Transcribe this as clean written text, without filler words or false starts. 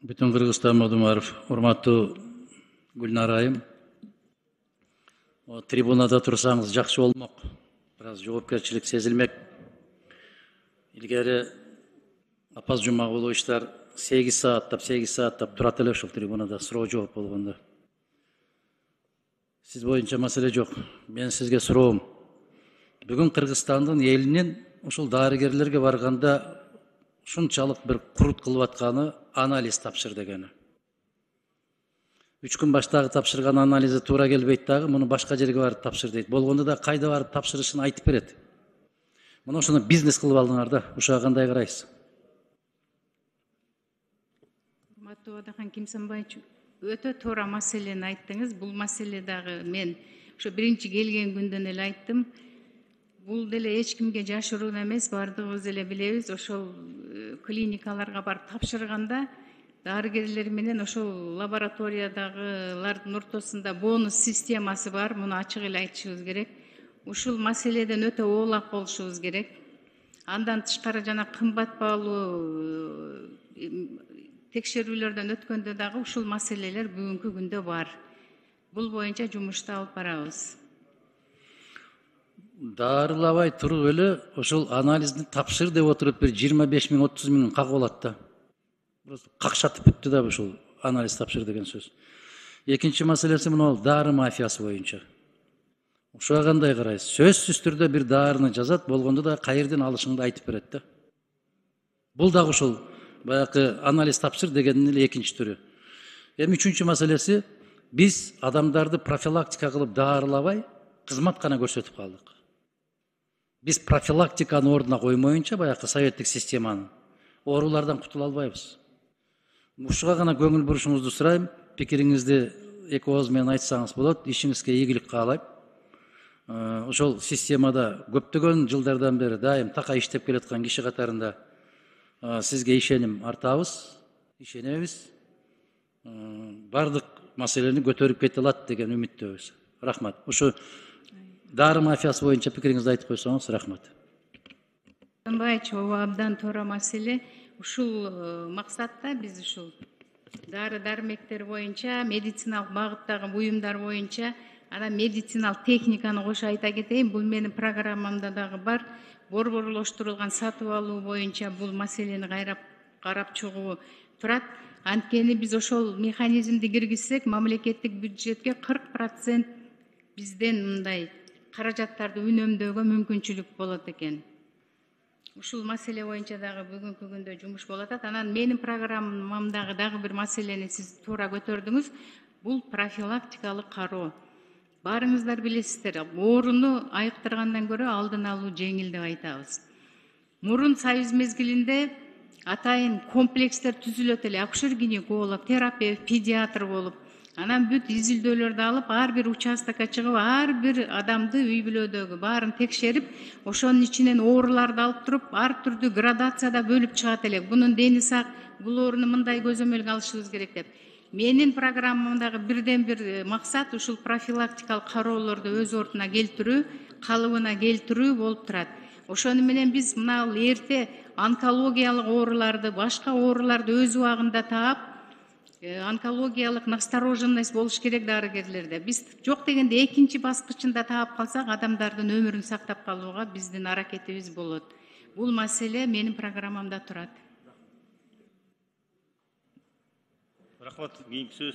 Bütün Kırgızstan Modumаров, урматтуу Гүлнар айым. Трибунада турсаңыз жакшы болмок. Biraz жоопкерчилик сезилмек. Илгери Апаз Жумагуловичтер 8 сааттап турат эле ушул трибунада суроо жооп болгондо. Сиз боюнча маселе жок. Мен сизге суроом. Бүгүн Кыргызстандын элинин ушул дарыгерлерге барганда ушунчалык бир курут кылып атканы анализ тапшыр дегени. 3 күн баштагы тапшырган анализи туура келбейт дагы, муну башка жерге барып тапшыр дейт. Болгондо да кайда барып тапшырышын айтып берет. Мына ошону бизнес кылып алдыңар да, ушуга кандай карайсыз? Урматтуу Адахан Кимсанбаевич, өтө туура маселени айттыңыз. Бул маселе дагы мен ошо биринчи келген күндөн эле айттым. Бул деле эч кимге жашыруун эмес, бардыгыбыз эле билебиз. Ошол клиникаларга барып тапшырганда дарыгерлер менен ошол лабораториядагылардын ортосунда бонус системасы бар. Муну ачык эле айтышыбыз керек. Ушул маселеден өтө оолак болушубуз керек. Андан тышкары жана кымбат баалуу текшерүүлөрдөн өткөндө дагы ушул маселелер бүгүнкү күндө бар. Бул боюнча жумушту алып барабыз. Дарылабай туруп эле ошол анализди тапшыр деп отуруп бир 25 миң 30 миң кагып алат да. Просто какшатып бүттү да ушул анализ тапшыр деген сөз. Экинчи маселеси мына дары мафиясы боюнча. Ушуга кандай карайсыз? Сөзсүз түрдө бир даарыны жазат, болгондо да кайерден алышыңды айтып берет да. Бул дагы ушул баягы анализ тапшыр дегендин эле экинчи түрү. Эми үчүнчү маселеси, биз адамдарды профилактика кылып даарылабай, кызматкана көрсөтүп калдык. Биз профилактиканы ордуна коймоюнча, баягы советтик системаны оорулардан кутула албайбыз. Ушуга гана көңүл бурушуңузду сурайм. Пикириңизди эки ооз менен айтсаңыз болот. Ишиңизге ийгилик каалайм. Ошол системада көптөгөн жылдардан бери дайым така иштеп келаткан киши катарында сизге ишеним артабыз, ишенебиз. Бардык маселени көтөрүп кете алат деген үмүттөбүз. Рахмат. Ушу дары мафиясы боюнча пикириңизди айтып койсоңуз рахмат. Ооба, абдан туура маселе. Ушул максатта биз ушул дары дармектер боюнча, медициналык багыттагы буюмдар боюнча, ана медициналык техниканы кошо айта кетейин. Бул менин программамда дагы бар. Борборлоштурулган сатып алуу боюнча бул маселени кайрап карап чыгуу турат. Анткени биз ошол механизмди киргизсек, мамлекеттик бюджетке 40% бизден мындай каражаттарды үнөмдөөгө мүмкүнчүлүк болот экен. Ушул маселе боюнча дагы бүгүнкү күндө жумуш болуп атат. Анан менин программамдагы дагы бир маселени сиз туура көтөрдүңүз. Бул профилактикалык кароо. Барыңыздар билесиздер, ооруну айыктыргандан көрө алдын алуу жеңил деп айтабыз. Мурун союз мезгилинде атайын комплекстер түзүлөт эле, акушер-гинеколог, терапевт, педиатр болуп, анан бүт изилдөөлөрдү алып, ар бир участокко чыгып, ар бир адамды үй бүлөдөгү баарын текшерип, ошонун ичинен ооруларды алып туруп, ар түрдүү градацияда бөлүп чыгат элек. Бунун дени сак, бул ооруну мындай көзөмөлгө алышыбыз керек деп. Менин программамдагы бирден бир максат ушул профилактикалык кароолорду өз ордуна келтирүү, калыбына келтирүү болуп турат. Ошону менен биз мына эрте онкологиялык ооруларды, башка ооруларды өз убагында таап, онкологиялык настороженность болуш керек дарыгерлерде. Биз жок дегенде экинчи баскычында таап калсак, адамдардын өмүрүн сактап калууга биздин аракетибиз болот. Бул маселе менин программамда турат. Рахмат, кийинки сөз